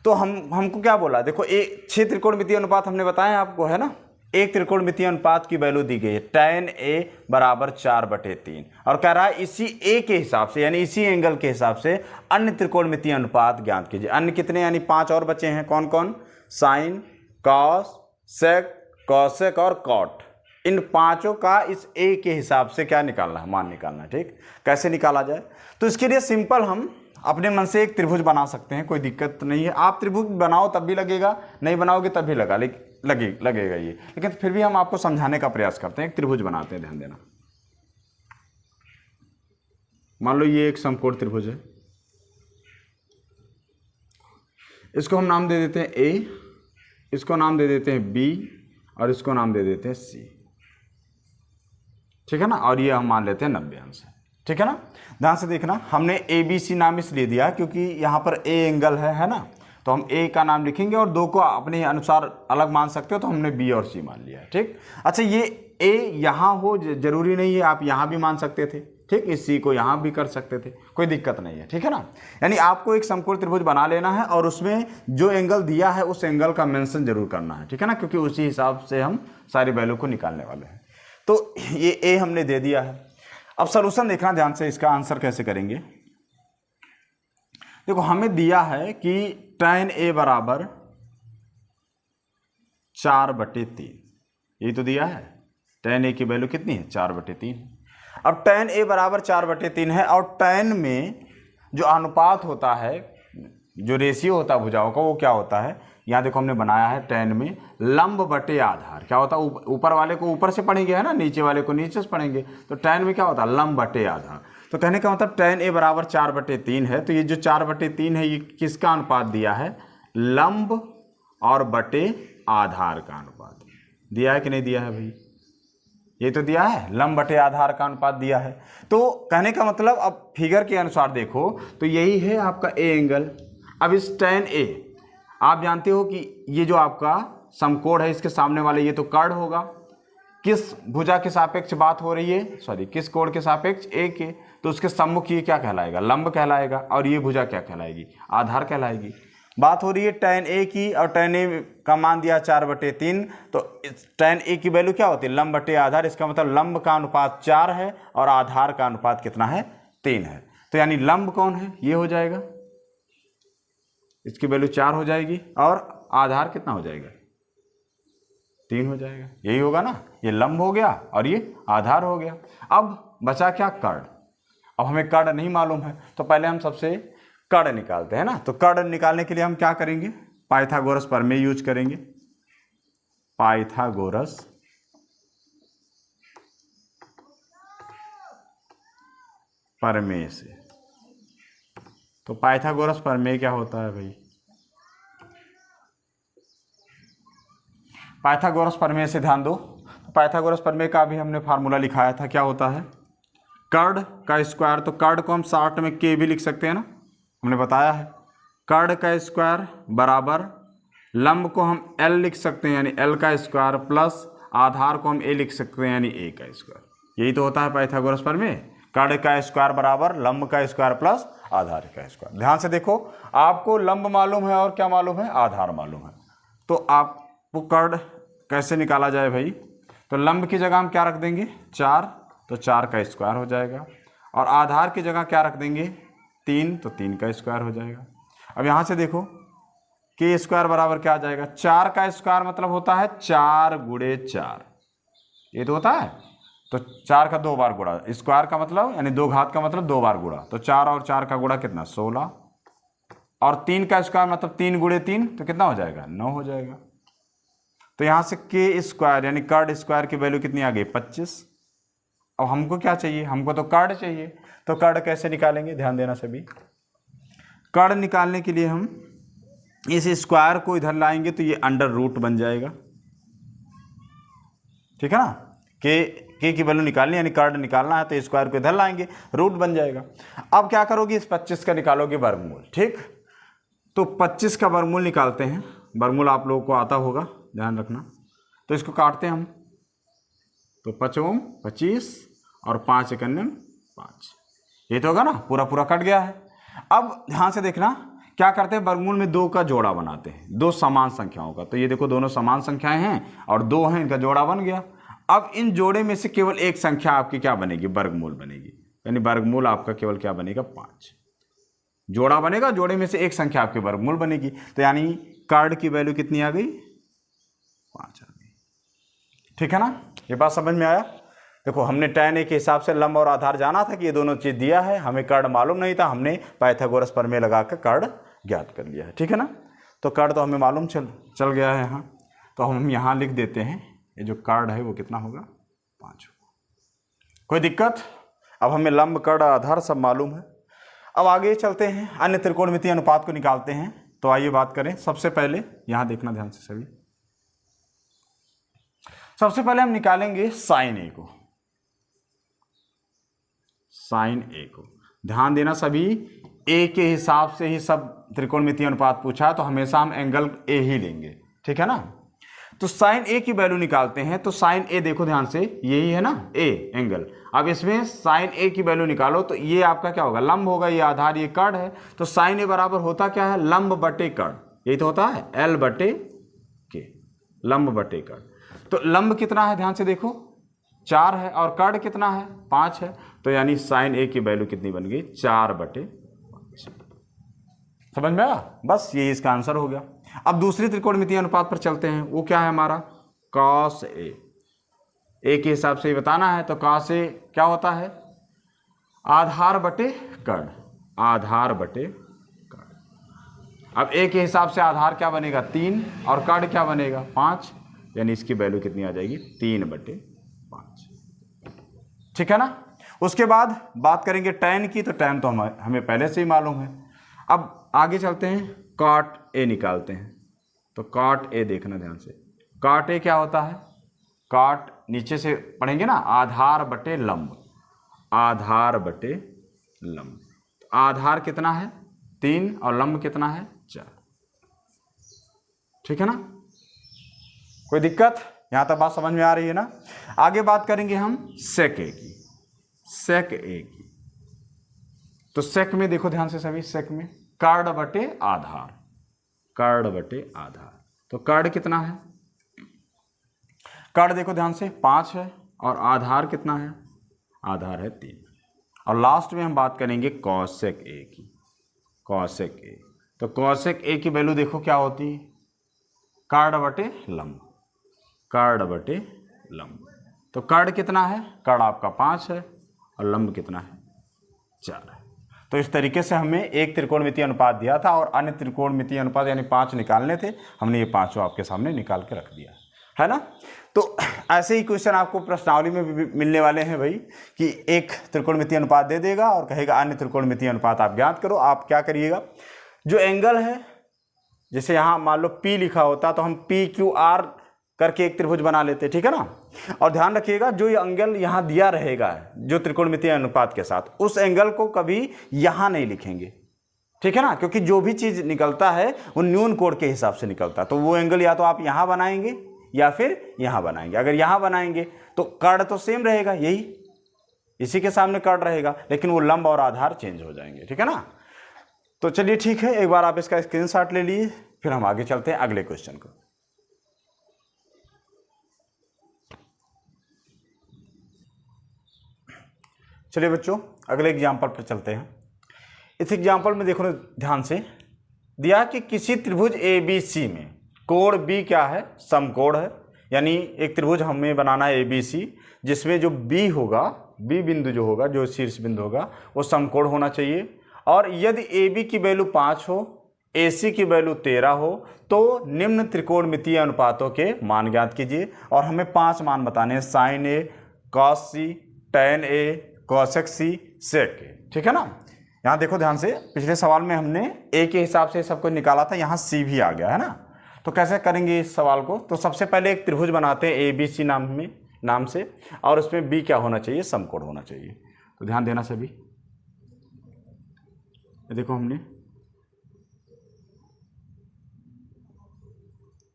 तो हमको क्या बोला, देखो 6 त्रिकोणमितीय अनुपात हमने बताए आपको, है ना। एक त्रिकोणमितीय अनुपात की वैल्यू दी गई है tan a बराबर 4/3, और कह रहा है इसी a के हिसाब से, यानी इसी एंगल के हिसाब से अन्य त्रिकोणमितीय अनुपात ज्ञात कीजिए। अन्य कितने, यानी 5 और बचे हैं। कौन कौन, साइन, कॉस, सेक, कॉसेक और कॉट। इन पांचों का इस a के हिसाब से क्या निकालना है, मान निकालना है। ठीक, कैसे निकाला जाए, तो इसके लिए सिंपल हम अपने मन से एक त्रिभुज बना सकते हैं, कोई दिक्कत नहीं है। आप त्रिभुज बनाओ तब भी लगेगा, नहीं बनाओगे तब भी लगेगा ये, लेकिन फिर भी हम आपको समझाने का प्रयास करते हैं। एक त्रिभुज बनाते हैं, ध्यान देना। मान लो ये एक समकोण त्रिभुज है, इसको हम नाम दे देते हैं A, इसको नाम दे देते हैं B, और इसको नाम दे देते हैं C। ठीक है ना। और ये हम मान लेते हैं 90 अंश। ठीक है ना। ध्यान से देखना, हमने ABC नाम इसलिए दिया क्योंकि यहाँ पर A एंगल है ना। तो हम A का नाम लिखेंगे, और 2 को अपने अनुसार अलग मान सकते हो, तो हमने B और C मान लिया है। ठीक, अच्छा, ये A यहाँ हो जरूरी नहीं है, आप यहाँ भी मान सकते थे। ठीक, इसी को यहाँ भी कर सकते थे, कोई दिक्कत नहीं है, ठीक है ना। यानी आपको एक समकोण त्रिभुज बना लेना है और उसमें जो एंगल दिया है उस एंगल का मेंशन जरूर करना है, ठीक है ना, क्योंकि उसी हिसाब से हम सारी वैल्यू को निकालने वाले हैं। तो ये ए हमने दे दिया है। अब सॉल्यूशन देखना ध्यान से, इसका आंसर कैसे करेंगे। देखो हमें दिया है कि tan a बराबर 4/3, यही तो दिया है। tan a की वैल्यू कितनी है, 4/3। अब tan a बराबर 4/3 है और tan में जो अनुपात होता है, जो रेशियो होता है भुजाओं का, वो क्या होता है, यहाँ देखो हमने बनाया है tan में लंब बटे आधार। क्या होता है, ऊपर वाले को ऊपर से पढ़ेंगे है ना, नीचे वाले को नीचे से पढ़ेंगे, तो tan में क्या होता है, लंब बटे आधार। तो कहने का मतलब tan a बराबर 4/3 है, तो ये जो 4/3 है ये किसका अनुपात दिया है, लंब और बटे आधार का अनुपात दिया है कि नहीं दिया है भाई, ये तो दिया है, लंब बटे आधार का अनुपात दिया है। तो कहने का मतलब अब फिगर के अनुसार देखो तो यही है आपका ए एंगल। अब इस tan a आप जानते हो कि ये जो आपका समकोण है इसके सामने वाले ये तो कर्ण होगा, किस भुजा के सापेक्ष बात हो रही है, सॉरी किस कोण के सापेक्ष, ए के, तो उसके सम्मुख ये क्या कहलाएगा, लंब कहलाएगा, और ये भुजा क्या कहलाएगी, आधार कहलाएगी। बात हो रही है tan a की, और tan a का मान दिया 4/3, तो tan a की वैल्यू क्या होती है, लंब बटे आधार। इसका मतलब लंब का अनुपात 4 है और आधार का अनुपात कितना है, 3 है। तो यानी लंब कौन है, ये हो जाएगा, इसकी वैल्यू 4 हो जाएगी और आधार कितना हो जाएगा, 3 हो जाएगा, यही होगा ना। ये लंब हो गया और ये आधार हो गया। अब बचा क्या, कर्ण। अब हमें कर्ण नहीं मालूम है, तो पहले हम सबसे कर्ण निकालते हैं ना। तो कर्ण निकालने के लिए हम क्या करेंगे, पाइथागोरस प्रमेय यूज करेंगे, पाइथागोरस प्रमेय से। तो पाइथागोरस प्रमेय क्या होता है भाई, पाइथागोरस प्रमेय से ध्यान दो। पाइथागोरस प्रमेय का भी हमने फार्मूला लिखाया था, क्या होता है, कर्ण का स्क्वायर। तो कर्ण को हम शॉर्ट में के भी लिख सकते हैं ना, हमने बताया है। कर्ण का स्क्वायर बराबर लंब को हम एल लिख सकते हैं यानी एल का स्क्वायर, प्लस आधार को हम ए लिख सकते हैं यानी ए का स्क्वायर। यही तो होता है पाइथागोरस प्रमेय, कर्ण का स्क्वायर बराबर लंब का स्क्वायर प्लस आधार का स्क्वायर। ध्यान से देखो, आपको लंब मालूम है और क्या मालूम है, आधार मालूम है। तो आपको कर्ण कैसे निकाला जाए भाई, तो लंब की जगह हम क्या रख देंगे, 4, तो 4 का स्क्वायर हो जाएगा, और आधार की जगह क्या रख देंगे, 3, तो 3 का स्क्वायर हो जाएगा। अब यहाँ से देखो के स्क्वायर बराबर क्या आ जाएगा, 4 का स्क्वायर मतलब होता है 4 गुणे 4, ये तो होता है। तो 4 का 2 बार गुणा, स्क्वायर का मतलब यानी 2 घात का मतलब 2 बार गुणा, तो 4 और 4 का गुणा कितना, 16, और 3 का स्क्वायर मतलब 3 गुणे 3, तो कितना हो जाएगा, 9 हो जाएगा। तो यहाँ से के स्क्वायर यानी कर्ण स्क्वायर की वैल्यू कितनी आ गई, 25। अब हमको क्या चाहिए, हमको तो कर्ण चाहिए, तो कर्ण कैसे निकालेंगे, ध्यान देना सभी। कर्ण निकालने के लिए हम इस स्क्वायर को इधर लाएंगे तो ये अंडर रूट बन जाएगा, ठीक है ना। के की वैल्यू निकालनी यानी कर्ण निकालना है, तो स्क्वायर को इधर लाएंगे, रूट बन जाएगा। अब क्या करोगे, इस 25 का निकालोगे वर्गमूल, ठीक। तो 25 का वर्गमूल निकालते हैं, वर्गमूल आप लोगों को आता होगा, ध्यान रखना। तो इसको काटते हैं हम, तो 5 25 और 5 × 5, ये तो होगा ना, पूरा पूरा कट गया है। अब ध्यान से देखना, क्या करते हैं, वर्गमूल में 2 का जोड़ा बनाते हैं, 2 समान संख्याओं का। तो ये देखो दोनों समान संख्याएं हैं और 2 हैं, इनका जोड़ा बन गया। अब इन जोड़े में से केवल एक संख्या आपकी क्या बनेगी, वर्गमूल बनेगी, यानी वर्गमूल आपका केवल क्या बनेगा, 5। जोड़ा बनेगा, जोड़े में से एक संख्या आपकी वर्गमूल बनेगी। तो यानी कर्ण की वैल्यू कितनी आ गई, 5 आ गई, ठीक है ना। ये बात समझ में आया। देखो हमने tan a के हिसाब से लंब और आधार जाना था कि ये दोनों चीज दिया है, हमें कर्ण मालूम नहीं था, हमने पाइथागोरस प्रमेय लगा कर कर्ण ज्ञात कर लिया है, ठीक है ना। तो कर्ण तो हमें मालूम चल गया है यहाँ, तो हम यहाँ लिख देते हैं, ये जो कर्ण है वो कितना होगा, 5 होगा। कोई दिक्कत। अब हमें लंब कर्ण आधार सब मालूम है। अब आगे चलते हैं, अन्य त्रिकोणमितीय अनुपात को निकालते हैं। तो आइए बात करें। सबसे पहले यहाँ देखना ध्यान से सभी, सबसे पहले हम निकालेंगे साइन ए को, साइन ए को। ध्यान देना सभी, ए के हिसाब से ही सब त्रिकोणमितीय अनुपात पूछा है, तो हमेशा हम एंगल ए ही लेंगे, ठीक है ना। तो साइन ए की वैल्यू निकालते हैं, तो साइन ए देखो ध्यान से, यही है ना ए एंगल। अब इसमें साइन ए की वैल्यू निकालो तो ये आपका क्या होगा, लंब होगा, ये आधार, ये कर्ण है। तो साइन ए बराबर होता क्या है, लंब बटे कर्ण, यही तो होता है एल बटे के, लंब बटे कर्ण। तो लंब कितना है ध्यान से देखो 4 है, और कर्ण कितना है 5 है, तो यानी साइन ए की वैल्यू कितनी बन गई 4/5। समझ में आया, बस ये इसका आंसर हो गया। अब दूसरी त्रिकोणमितीय अनुपात पर चलते हैं, वो क्या है हमारा कॉस ए। ए के हिसाब से बताना है, तो कॉस ए क्या होता है, आधार बटे कर्ण, आधार बटे कर्ण। अब ए के हिसाब से आधार क्या बनेगा 3 और कर्ण क्या बनेगा 5, यानी इसकी वैल्यू कितनी आ जाएगी 3/5। ठीक है ना। उसके बाद बात करेंगे tan की, तो tan तो हमें पहले से ही मालूम है। अब आगे चलते हैं, cot a निकालते हैं। तो cot a देखना ध्यान से, cot a क्या होता है, cot नीचे से पढ़ेंगे ना, आधार बटे लंब, आधार बटे लंब। तो आधार कितना है 3 और लंब कितना है 4। ठीक है ना, कोई दिक्कत, यहां तक बात समझ में आ रही है ना। आगे बात करेंगे हम sec a की, sec a की। तो sec में देखो ध्यान से सभी, sec में कर्ण बटे आधार, कर्ण बटे आधार। तो कर्ण कितना है, कर्ण देखो ध्यान से 5 है, और आधार कितना है, आधार है 3। और लास्ट में हम बात करेंगे cosec a की, cosec a। तो cosec a की वैल्यू देखो क्या होती है, कर्ण बटे लंब, कर्ण बटे लंब। तो कर्ण कितना है, कर्ण आपका 5 है, और लंब कितना है 4 है। तो इस तरीके से हमें एक त्रिकोणमितीय अनुपात दिया था, और अन्य त्रिकोणमितीय अनुपात यानी 5 निकालने थे, हमने ये 5 आपके सामने निकाल के रख दिया है ना। तो ऐसे ही क्वेश्चन आपको प्रश्नावली में भी मिलने वाले हैं भाई, कि एक त्रिकोणमितीय अनुपात दे देगा और कहेगा अन्य त्रिकोणमितीय अनुपात आप ज्ञात करो। आप क्या करिएगा, जो एंगल है, जैसे यहाँ मान लो P लिखा होता तो हम PQR करके एक त्रिभुज बना लेते, ठीक है ना। और ध्यान रखिएगा, जो ये एंगल यहाँ दिया रहेगा जो त्रिकोणमितीय अनुपात के साथ, उस एंगल को कभी यहाँ नहीं लिखेंगे, ठीक है ना, क्योंकि जो भी चीज निकलता है वो न्यून कोण के हिसाब से निकलता है। तो वो एंगल या तो आप यहाँ बनाएंगे या फिर यहाँ बनाएंगे। अगर यहाँ बनाएंगे तो कर्ण तो सेम रहेगा, यही इसी के सामने कर्ण रहेगा, लेकिन वो लंब और आधार चेंज हो जाएंगे, ठीक है ना। तो चलिए ठीक है, एक बार आप इसका स्क्रीनशॉट ले लीजिए, फिर हम आगे चलते हैं अगले क्वेश्चन को। चलिए बच्चों, अगले एग्जाम्पल पर चलते हैं। इस एग्जाम्पल में देखो ध्यान से, दिया कि किसी त्रिभुज ABC में कोण B क्या है, समकोण है। यानी एक त्रिभुज हमें बनाना है ABC, जिसमें जो B होगा, B बिंदु जो होगा, जो शीर्ष बिंदु होगा, वो समकोण होना चाहिए। और यदि AB की वैल्यू 5 हो, AC की वैल्यू 13 हो, तो निम्न त्रिकोणमितीय अनुपातों के मान ज्ञात कीजिए। और हमें 5 मान बताने हैं, sin A, cos C, tan A, cosec C, sec A, ठीक है ना। यहाँ देखो ध्यान से, पिछले सवाल में हमने A के हिसाब से सब कुछ निकाला था, यहाँ C भी आ गया है ना। तो कैसे करेंगे इस सवाल को, तो सबसे पहले एक त्रिभुज बनाते हैं ABC नाम से, और उसमें B क्या होना चाहिए, समकोण होना चाहिए। तो ध्यान देना सभी, देखो हमने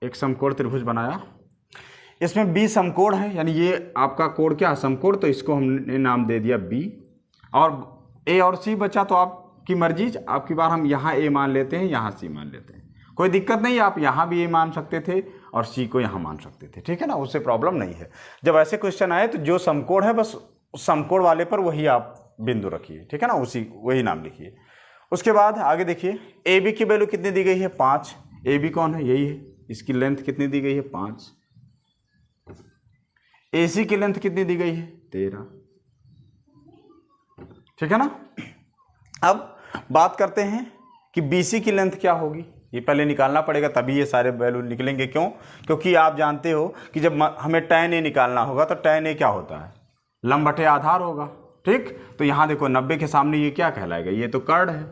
एक समकोण त्रिभुज बनाया, इसमें B समकोण है, यानी ये आपका कोण क्या है, समकोण, तो इसको हमने नाम दे दिया B। और A और C बचा तो आपकी मर्जी, आपकी बार हम यहाँ A मान लेते हैं, यहाँ C मान लेते हैं, कोई दिक्कत नहीं, आप यहाँ भी A मान सकते थे और C को यहाँ मान सकते थे, ठीक है ना, उससे प्रॉब्लम नहीं है। जब ऐसे क्वेश्चन आए तो जो समकोण है बस समकोण वाले पर वही आप बिंदु रखिए, ठीक है ना, वही नाम लिखिए। उसके बाद आगे देखिए, AB की वैल्यू कितनी दी गई है 5, AB कौन है, यही है, इसकी लेंथ कितनी दी गई है 5, AC की लेंथ कितनी दी गई है 13, ठीक है ना। अब बात करते हैं कि BC की लेंथ क्या होगी, ये पहले निकालना पड़ेगा, तभी ये सारे वैल्यू निकलेंगे। क्यों, क्योंकि आप जानते हो कि जब हमें tan A निकालना होगा तो tan A क्या होता है, लंब बटे आधार होगा, ठीक। तो यहाँ देखो 90 के सामने ये क्या कहलाएगा, ये तो कर्ण है,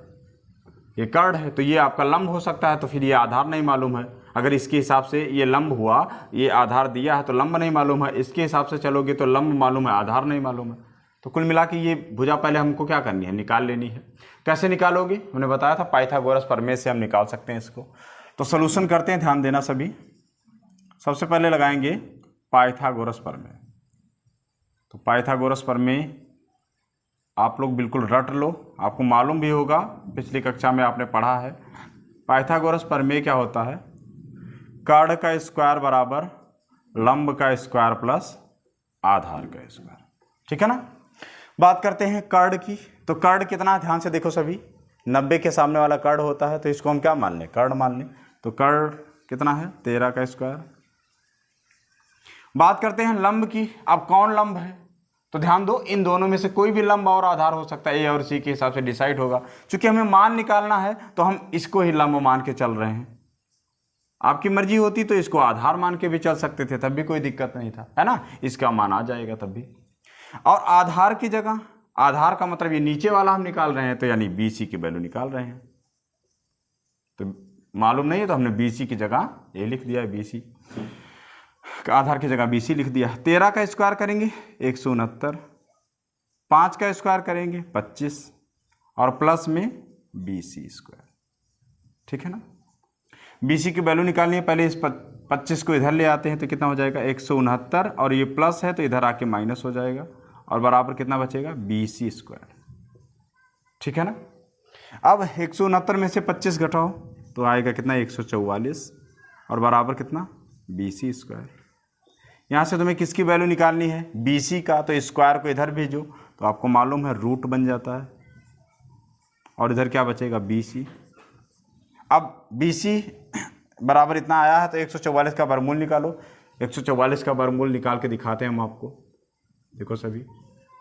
ये कर्ण है, तो ये आपका लंब हो सकता है, तो फिर ये आधार नहीं मालूम है। अगर इसके हिसाब से ये लंब हुआ, ये आधार दिया है तो लंब नहीं मालूम है, इसके हिसाब से चलोगे तो लंब मालूम है, आधार नहीं मालूम है। तो कुल मिला के ये भुजा पहले हमको क्या करनी है, निकाल लेनी है। कैसे निकालोगे, हमने बताया था पाइथागोरस प्रमेय से हम निकाल सकते हैं इसको। तो सोल्यूशन करते हैं, ध्यान देना सभी। सबसे पहले लगाएंगे पाइथागोरस प्रमेय। तो पाइथागोरस प्रमेय आप लोग बिल्कुल रट लो, आपको मालूम भी होगा, पिछली कक्षा में आपने पढ़ा है। पाइथागोरस प्रमेय क्या होता है? कर्ण का स्क्वायर बराबर लंब का स्क्वायर प्लस आधार का स्क्वायर, ठीक है ना। बात करते हैं कर्ण की। तो कर्ण कितना, ध्यान से देखो सभी, 90 के सामने वाला कर्ण होता है, तो इसको हम क्या मान लें? कर्ण मान लें। तो कर्ण कितना है? 13 का स्क्वायर। बात करते हैं लंब की। अब कौन लंब है? तो ध्यान दो, इन दोनों में से कोई भी लंब और आधार हो सकता है, ए और सी के हिसाब से डिसाइड होगा। चूंकि हमें मान निकालना है तो हम इसको ही लंब मान के चल रहे हैं। आपकी मर्जी होती तो इसको आधार मान के भी चल सकते थे, तब भी कोई दिक्कत नहीं था, है ना, इसका मान आ जाएगा तब भी। और आधार की जगह, आधार का मतलब ये नीचे वाला हम निकाल रहे हैं, तो यानी BC की वैल्यू निकाल रहे हैं। तो मालूम नहीं है तो हमने BC की जगह ये लिख दिया है, BC आधार की जगह BC लिख दिया। 13 का स्क्वायर करेंगे 169, 5 का स्क्वायर करेंगे 25 और प्लस में BC स्क्वायर, ठीक है ना। BC की वैल्यू निकालनी है, पहले इस 25 को इधर ले आते हैं तो कितना हो जाएगा? 169, और ये प्लस है तो इधर आके माइनस हो जाएगा, और बराबर कितना बचेगा? BC स्क्वायर, ठीक है ना। अब 169 में से 25 घटाओ तो आएगा कितना? 144, और बराबर कितना? BC square. यहाँ से तुम्हें किसकी वैल्यू निकालनी है? BC का। तो स्क्वायर को इधर भेजो तो आपको मालूम है रूट बन जाता है, और इधर क्या बचेगा? BC। अब BC बराबर इतना आया है तो 144 का वर्गमूल निकालो। 144 का वर्गमूल निकाल के दिखाते हैं हम आपको। देखो सभी,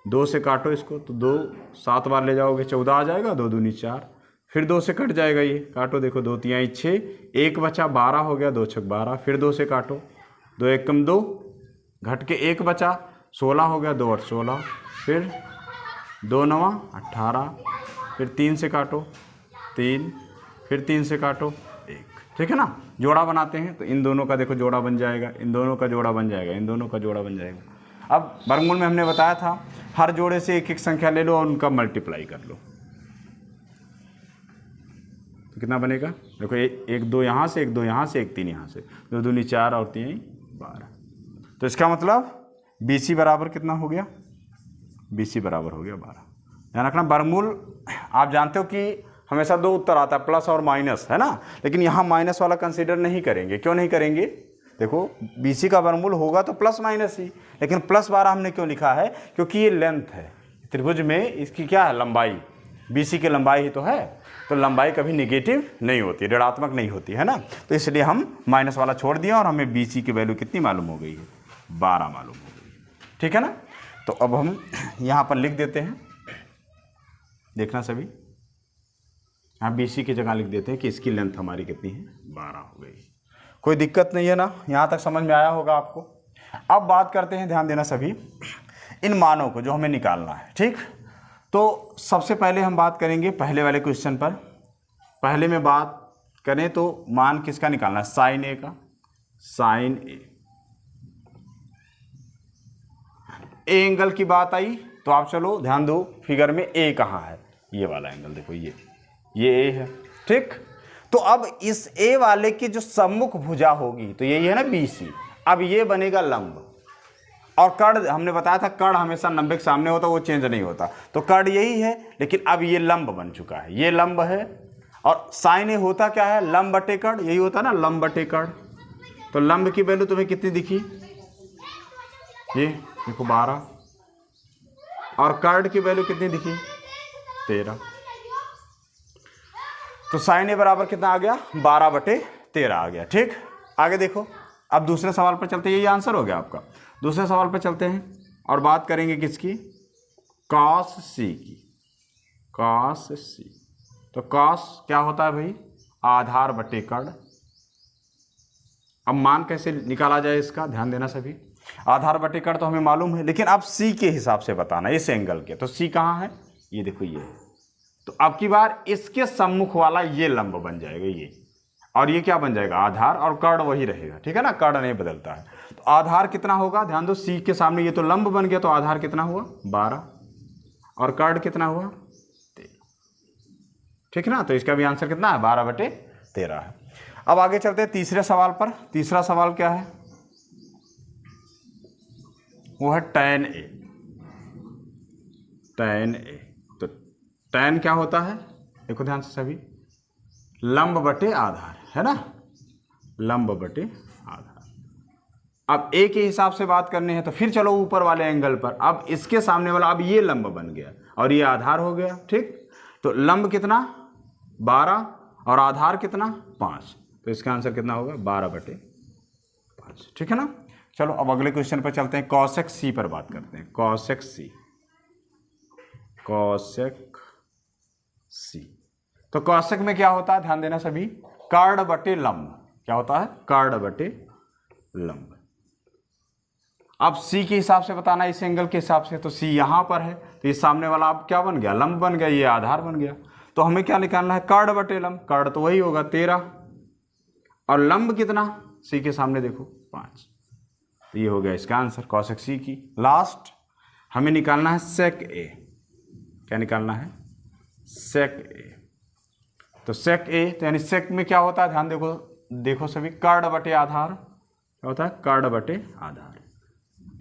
2 से काटो इसको तो 2 7 बार ले जाओगे 14 आ जाएगा, 2 दूनी 4, फिर 2 से कट जाएगा, ये काटो, देखो 2 तिहाई 6, 1 बचा 12 हो गया, 2 छक 12, फिर 2 से काटो, 2 एकम 2, घट के 1 बचा 16 हो गया, 2 8 16, फिर 2 9 18, फिर 3 से काटो 3, फिर 3 से काटो 1, ठीक है ना। जोड़ा बनाते हैं तो इन दोनों का देखो जोड़ा बन जाएगा, इन दोनों का जोड़ा बन जाएगा, इन दोनों का जोड़ा बन जाएगा। अब वर्गमूल में हमने बताया था हर जोड़े से एक एक संख्या ले लो और उनका मल्टीप्लाई कर लो, तो कितना बनेगा? देखो 1 2 यहाँ से, 1 2 यहाँ से, 1 3 यहाँ से, 2 दूनी 4 और 3 12। तो इसका मतलब BC बराबर कितना हो गया? BC बराबर हो गया 12। ध्यान रखना, वर्गमूल आप जानते हो कि हमेशा 2 उत्तर आता है, प्लस और माइनस, है ना। लेकिन यहाँ माइनस वाला कंसीडर नहीं करेंगे। क्यों नहीं करेंगे? देखो BC का वर्गमूल होगा तो प्लस माइनस ही, लेकिन प्लस 12 हमने क्यों लिखा है? क्योंकि ये लेंथ है त्रिभुज में, इसकी क्या है? लंबाई। BC की लंबाई ही तो है, तो लंबाई कभी निगेटिव नहीं होती, ऋणात्मक नहीं होती, है ना। तो इसलिए हम माइनस वाला छोड़ दिया और हमें BC की वैल्यू कितनी मालूम हो गई है? 12 मालूम हो गई, ठीक है ना। तो अब हम यहाँ पर लिख देते हैं, देखना सभी, यहाँ BC की जगह लिख देते हैं कि इसकी लेंथ हमारी कितनी है? 12 हो गई। कोई दिक्कत नहीं है ना, यहाँ तक समझ में आया होगा आपको। अब बात करते हैं, ध्यान देना सभी, इन मानों को जो हमें निकालना है, ठीक। तो सबसे पहले हम बात करेंगे पहले वाले क्वेश्चन पर। पहले में बात करें तो मान किसका निकालना है? साइन A का। साइन A एंगल की बात आई तो आप चलो ध्यान दो, फिगर में A कहाँ है? ये वाला एंगल देखो, ये A है, ठीक। तो अब इस A वाले की जो सम्मुख भुजा होगी तो यही है ना BC। अब ये बनेगा लंब, और कर्ण हमने बताया था कर्ण हमेशा 90 के सामने होता, वो चेंज नहीं होता, तो कर्ण यही है, लेकिन अब ये लंब बन चुका है, ये लंब है। और साइन A होता क्या है? लंब बटे कर्ण, यही होता ना, लंब बटे कर्ण। तो लंब की वैल्यू तुम्हें कितनी दिखी? ये देखो 12, और कर्ण की वैल्यू कितनी दिखी? 13। तो साइन A बराबर कितना आ गया? 12/13 आ गया, ठीक। आगे देखो, अब दूसरे सवाल पर चलते हैं, यही आंसर हो गया आपका। दूसरे सवाल पर चलते हैं और बात करेंगे किसकी? cos C की। cos C, तो cos क्या होता है भाई? आधार बटे कर्ण। अब मान कैसे निकाला जाए इसका? ध्यान देना सभी, आधार बटे कर्ण तो हमें मालूम है, लेकिन अब C के हिसाब से बताना, इस एंगल के। तो C कहाँ है? ये देखो, ये। तो अब की बार इसके सम्मुख वाला ये लंब बन जाएगा, ये, और ये क्या बन जाएगा? आधार, और कर्ण वही रहेगा, ठीक है ना, कर्ण नहीं बदलता है। तो आधार कितना होगा? ध्यान दो, C के सामने ये तो लंब बन गया, तो आधार कितना हुआ? 12, और कर्ण कितना हुआ? 13, ठीक है ना। तो इसका भी आंसर कितना है? 12/13 है। अब आगे चलते हैं तीसरे सवाल पर। तीसरा सवाल क्या है? वो है tan A। tan A, तो tan क्या होता है, देखो ध्यान से सभी, लंब बटे आधार, है ना, लंब बटे आधार। अब A के हिसाब से बात करनी है तो फिर चलो ऊपर वाले एंगल पर। अब इसके सामने वाला, अब ये लंब बन गया और ये आधार हो गया, ठीक। तो लंब कितना 12 और आधार कितना 5, तो इसका आंसर कितना होगा 12/5, ठीक है ना। चलो अब अगले क्वेश्चन पर चलते हैं, कॉसेक सी पर बात करते हैं। कॉसेक सी, कॉसेक सी, तो कॉसेक में क्या होता है, ध्यान देना सभी, कर्ण बटे लंब। क्या होता है, कर्ण बटे लंब। अब सी के हिसाब से बताना, इस एंगल के हिसाब से, तो सी यहां पर है, तो ये सामने वाला अब क्या बन गया, लंब बन गया, ये आधार बन गया। तो हमें क्या निकालना है, कर्ण बटे लंब। कर्ण तो वही होगा 13 और लंब कितना, सी के सामने देखो 5, तो ये हो गया इसका आंसर कॉसेक सी की। लास्ट हमें निकालना है सेक ए। क्या निकालना है, सेक ए। तो सेक ए, तो यानी सेक में क्या होता है, ध्यान देखो, देखो सभी, कर्ण बटे आधार। क्या होता है, कर्ण बटे आधार।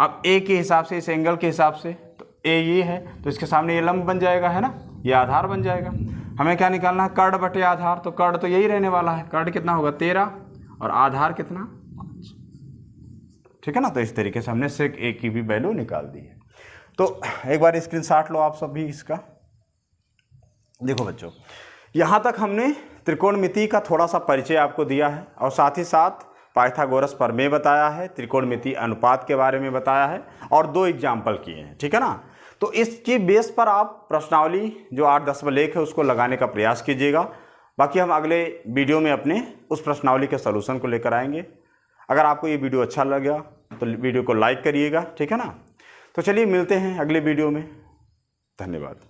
अब ए के हिसाब से, इस एंगल के हिसाब से, तो ए ये है, तो इसके सामने ये लंब बन जाएगा, है ना, ये आधार बन जाएगा। हमें क्या निकालना है, कर्ण बटे आधार, तो कर्ण तो यही रहने वाला है, कर्ण कितना होगा 13 और आधार कितना 5, ठीक है ना। तो इस तरीके से हमने सेक ए की भी वैल्यू निकाल दी है। तो एक बार स्क्रीनशॉट लो आप सब भी इसका। देखो बच्चों, यहाँ तक हमने त्रिकोणमिति का थोड़ा सा परिचय आपको दिया है और साथ ही साथ पाइथागोरस प्रमेय बताया है, त्रिकोणमिति अनुपात के बारे में बताया है और 2 एग्जाम्पल किए हैं, ठीक है ना। तो इसके बेस पर आप प्रश्नावली जो 8-10 में लेख है उसको लगाने का प्रयास कीजिएगा। बाकी हम अगले वीडियो में अपने उस प्रश्नावली के सलूशन को लेकर आएंगे। अगर आपको ये वीडियो अच्छा लगा तो वीडियो को लाइक करिएगा, ठीक है ना। तो चलिए मिलते हैं अगले वीडियो में, धन्यवाद।